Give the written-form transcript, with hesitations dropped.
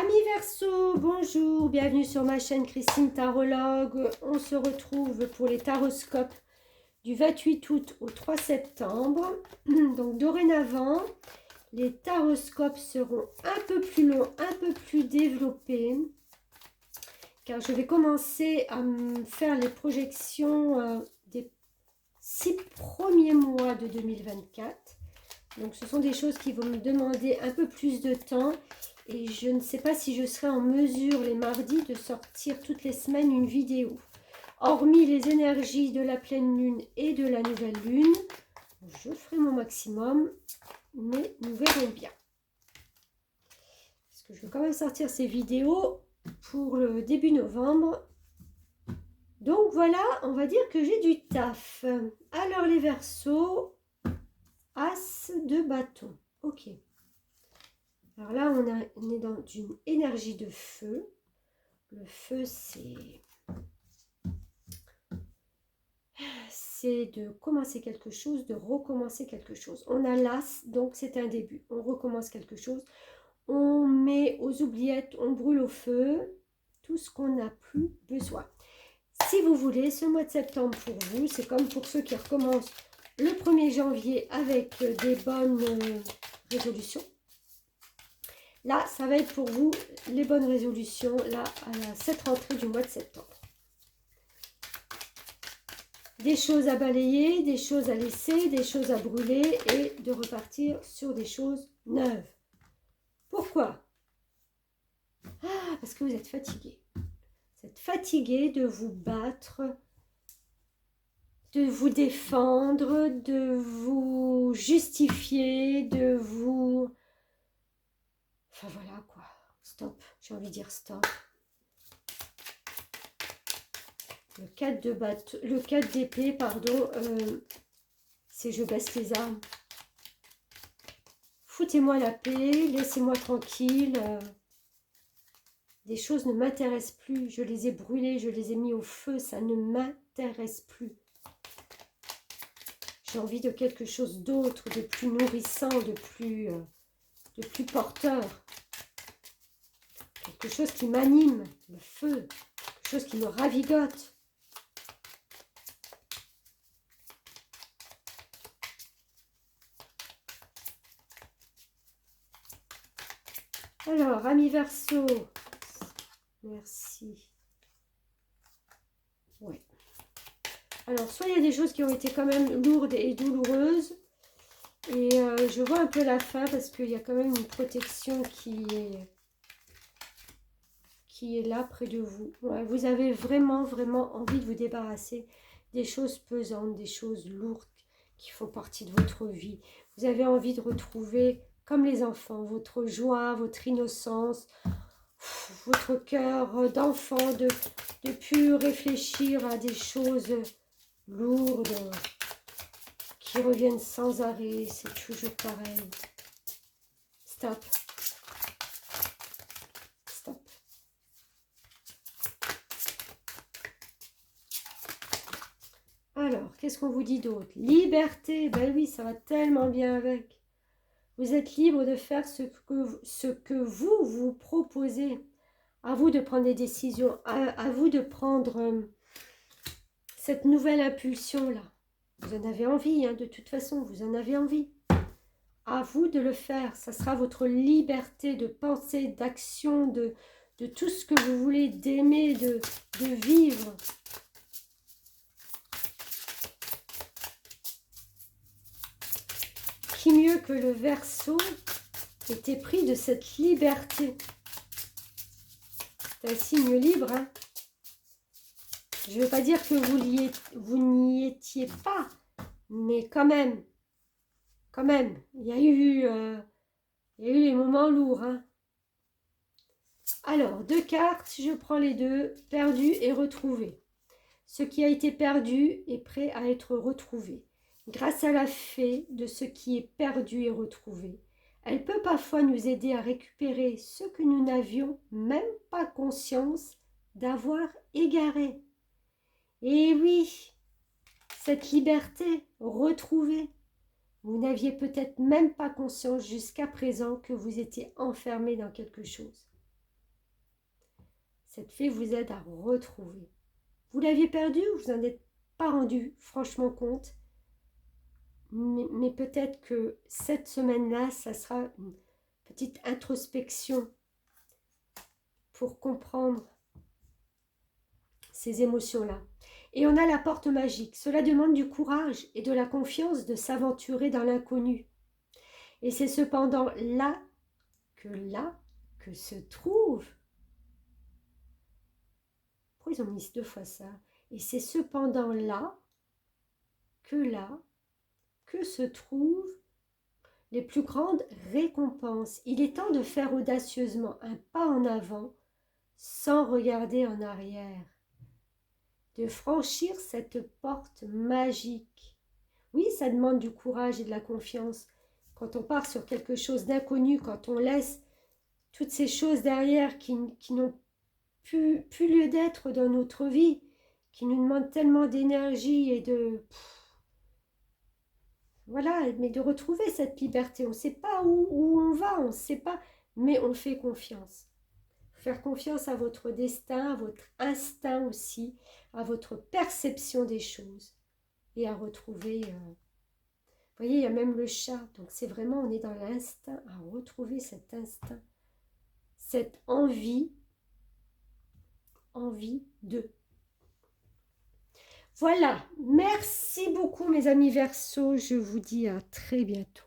Amis Verseau, bonjour, bienvenue sur ma chaîne Christine Tarologue. On se retrouve pour les taroscopes du 28 août au 3 septembre. Donc dorénavant, les taroscopes seront un peu plus longs, un peu plus développés, car je vais commencer à faire les projections des 6 premiers mois de 2024. Donc ce sont des choses qui vont me demander un peu plus de temps. Et je ne sais pas si je serai en mesure les mardis de sortir toutes les semaines une vidéo. Hormis les énergies de la pleine lune et de la nouvelle lune, je ferai mon maximum, mais nous verrons bien. Parce que je vais quand même sortir ces vidéos pour le début novembre. Donc voilà, on va dire que j'ai du taf. Alors les Verseaux, As de bâton. Ok. Alors là, on est dans une énergie de feu. Le feu, c'est de commencer quelque chose, de recommencer quelque chose. On a l'as, donc c'est un début. On recommence quelque chose. On met aux oubliettes, on brûle au feu tout ce qu'on n'a plus besoin. Si vous voulez, ce mois de septembre pour vous, c'est comme pour ceux qui recommencent le 1er janvier avec des bonnes résolutions. Là, ça va être pour vous les bonnes résolutions, là, à cette rentrée du mois de septembre. Des choses à balayer, des choses à laisser, des choses à brûler et de repartir sur des choses neuves. Pourquoi? Parce que vous êtes fatigué. Vous êtes fatigué de vous battre, de vous défendre, de vous justifier, de vous... Enfin voilà quoi. Stop, j'ai envie de dire stop. Le 4 de bateau, le 4 d'épée, pardon, c'est je baisse les armes. Foutez-moi la paix, laissez-moi tranquille. Des choses ne m'intéressent plus. Je les ai brûlées, je les ai mis au feu, ça ne m'intéresse plus. J'ai envie de quelque chose d'autre, de plus nourrissant, de plus porteur. Quelque chose qui m'anime, le feu, quelque chose qui me ravigote. Alors, amis Verseau, merci. Ouais. Alors, soit il y a des choses qui ont été quand même lourdes et douloureuses, et je vois un peu la fin parce qu'il y a quand même une protection qui est là près de vous. Ouais, vous avez vraiment, vraiment envie de vous débarrasser des choses pesantes, des choses lourdes qui font partie de votre vie. Vous avez envie de retrouver, comme les enfants, votre joie, votre innocence, votre cœur d'enfant, de plus réfléchir à des choses lourdes qui reviennent sans arrêt. C'est toujours pareil. Stop. Stop. Alors, qu'est-ce qu'on vous dit d'autre? Liberté, ben oui, ça va tellement bien avec. Vous êtes libre de faire ce que vous vous proposez. À vous de prendre des décisions, à vous de prendre cette nouvelle impulsion-là. Vous en avez envie, hein, de toute façon, vous en avez envie. À vous de le faire, ça sera votre liberté de penser, d'action, de tout ce que vous voulez, d'aimer, de vivre. Qui mieux que le Verseau était pris de cette liberté? C'est un signe libre, hein. Je ne veux pas dire que vous n'y étiez pas, mais quand même, il y a eu les moments lourds, hein. Alors, 2 cartes, je prends les deux, perdu et retrouvé. Ce qui a été perdu est prêt à être retrouvé. Grâce à la fée de ce qui est perdu et retrouvé, elle peut parfois nous aider à récupérer ce que nous n'avions même pas conscience d'avoir égaré. Et oui, cette liberté retrouvée, vous n'aviez peut-être même pas conscience jusqu'à présent que vous étiez enfermé dans quelque chose. Cette fée vous aide à retrouver. Vous l'aviez perdu ou vous n'en êtes pas rendu franchement compte, mais peut-être que cette semaine-là, ça sera une petite introspection pour comprendre ces émotions-là. Et on a la porte magique. Cela demande du courage et de la confiance de s'aventurer dans l'inconnu. Et c'est cependant là que se trouve. Pourquoi ils ont mis 2 fois ça? Et c'est cependant là que se trouvent les plus grandes récompenses. Il est temps de faire audacieusement un pas en avant sans regarder en arrière. De franchir cette porte magique. Oui, ça demande du courage et de la confiance. Quand on part sur quelque chose d'inconnu, quand on laisse toutes ces choses derrière qui n'ont plus lieu d'être dans notre vie, qui nous demandent tellement d'énergie et de... Voilà, mais de retrouver cette liberté. On ne sait pas où on va, on ne sait pas, mais on fait confiance. Faire confiance à votre destin, à votre instinct aussi, à votre perception des choses et à retrouver... Vous voyez, il y a même le chat, donc c'est vraiment, on est dans l'instinct, à retrouver cet instinct, cette envie de... Voilà, merci beaucoup mes amis Verseaux, je vous dis à très bientôt.